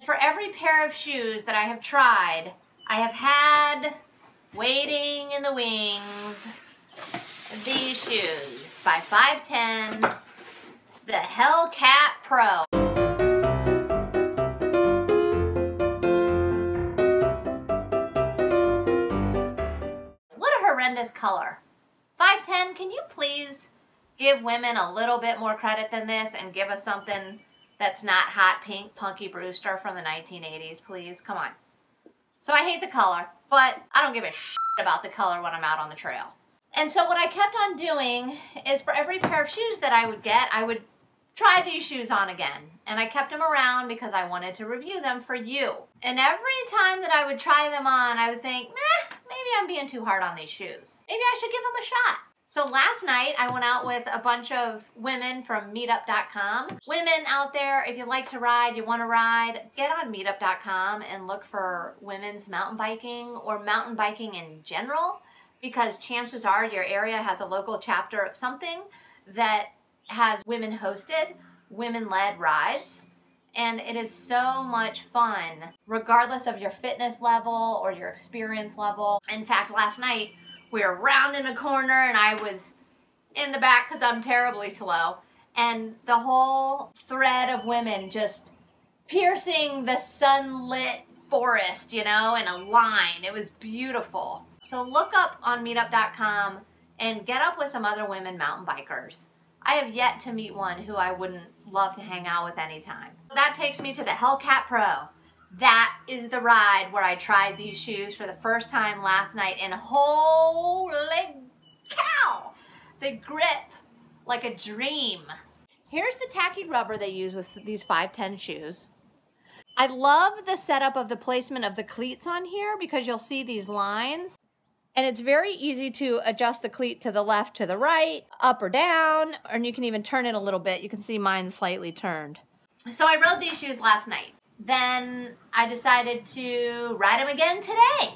For every pair of shoes that I have tried, I have had waiting in the wings these shoes by 510, the Hellcat Pro. What a horrendous color. 510, can you please give women a little bit more credit than this and give us something that's not hot pink Punky Brewster from the 1980s, please? Come on. So I hate the color, but I don't give a shit about the color when I'm out on the trail. And so what I kept on doing is for every pair of shoes that I would get, I would try these shoes on again. And I kept them around because I wanted to review them for you. And every time that I would try them on, I would think, meh, maybe I'm being too hard on these shoes. Maybe I should give them a shot. So last night, I went out with a bunch of women from meetup.com. Women out there, if you like to ride, you want to ride, get on meetup.com and look for women's mountain biking or mountain biking in general, because chances are your area has a local chapter of something that has women hosted, women-led rides. And it is so much fun, regardless of your fitness level or your experience level. In fact, last night, we were rounding a corner and I was in the back because I'm terribly slow. And the whole thread of women just piercing the sunlit forest, you know, in a line. It was beautiful. So look up on meetup.com and get up with some other women mountain bikers. I have yet to meet one who I wouldn't love to hang out with anytime. That takes me to the Hellcat Pro. That is the ride where I tried these shoes for the first time last night, and holy cow, they grip like a dream. Here's the tacky rubber they use with these 510 shoes. I love the setup of the placement of the cleats on here because you'll see these lines. And it's very easy to adjust the cleat to the left, to the right, up or down, and you can even turn it a little bit. You can see mine slightly turned. So I rode these shoes last night. Then I decided to ride them again today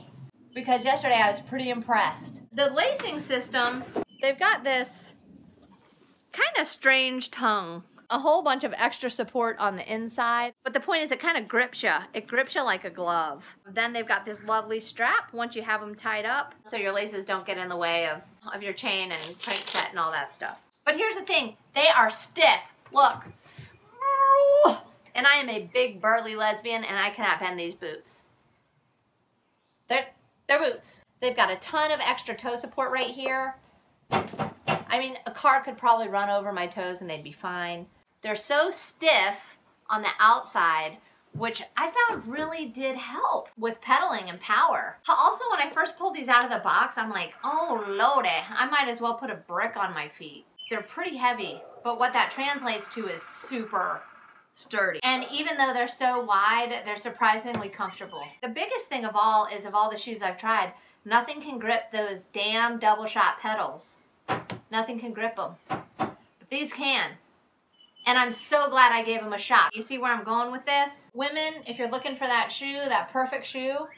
because yesterday I was pretty impressed. The lacing system, they've got this kind of strange tongue. A whole bunch of extra support on the inside. But the point is it kind of grips you. It grips you like a glove. Then they've got this lovely strap once you have them tied up so your laces don't get in the way of your chain and tight set and all that stuff. But here's the thing. They are stiff. Look. And I am a big burly lesbian and I cannot bend these boots. They're boots. They've got a ton of extra toe support right here. I mean, a car could probably run over my toes and they'd be fine. They're so stiff on the outside, which I found really did help with pedaling and power. Also, when I first pulled these out of the box, I'm like, oh lordy, I might as well put a brick on my feet. They're pretty heavy, but what that translates to is super sturdy. And even though they're so wide, they're surprisingly comfortable. The biggest thing of all is, of all the shoes I've tried, nothing can grip those damn double shot pedals. Nothing can grip them. But these can. And I'm so glad I gave them a shot. You see where I'm going with this? Women, if you're looking for that shoe, that perfect shoe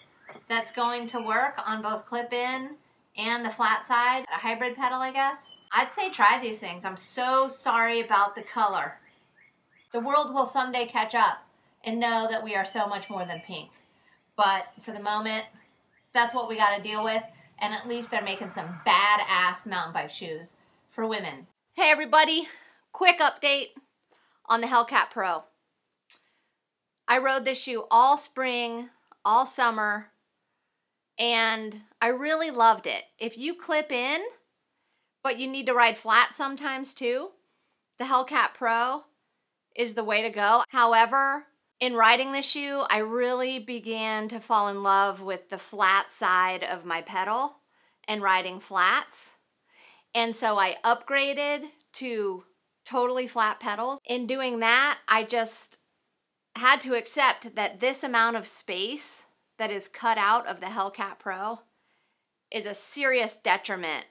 that's going to work on both clip-in and the flat side, a hybrid pedal, I guess, I'd say try these things. I'm so sorry about the color. The world will someday catch up and know that we are so much more than pink. But for the moment, that's what we got to deal with. And at least they're making some badass mountain bike shoes for women. Hey everybody, quick update on the Hellcat Pro. I rode this shoe all spring, all summer, and I really loved it. If you clip in, but you need to ride flat sometimes too, the Hellcat Pro is the way to go. However, in riding this shoe, I really began to fall in love with the flat side of my pedal and riding flats. And so I upgraded to totally flat pedals. In doing that, I just had to accept that this amount of space that is cut out of the Hellcat Pro is a serious detriment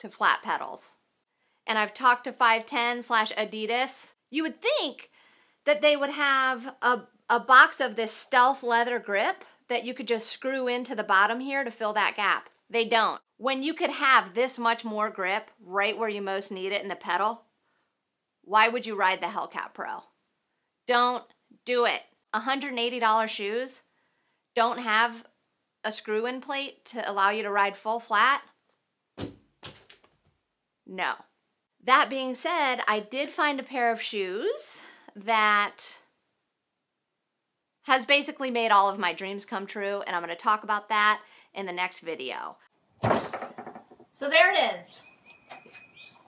to flat pedals. And I've talked to 510/Adidas. You would think that they would have a box of this stealth leather grip that you could just screw into the bottom here to fill that gap. They don't. When you could have this much more grip right where you most need it in the pedal, why would you ride the Hellcat Pro? Don't do it. $180 shoes don't have a screw-in plate to allow you to ride full flat? No. That being said, I did find a pair of shoes that has basically made all of my dreams come true, and I'm going to talk about that in the next video. So there it is.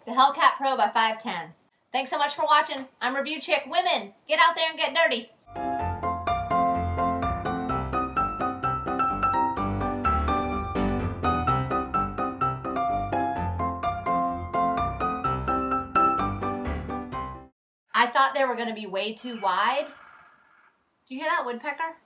The Hellcat Pro by 510. Thanks so much for watching. I'm Review Chick. Women, get out there and get dirty. I thought they were going to be way too wide. Do you hear that woodpecker?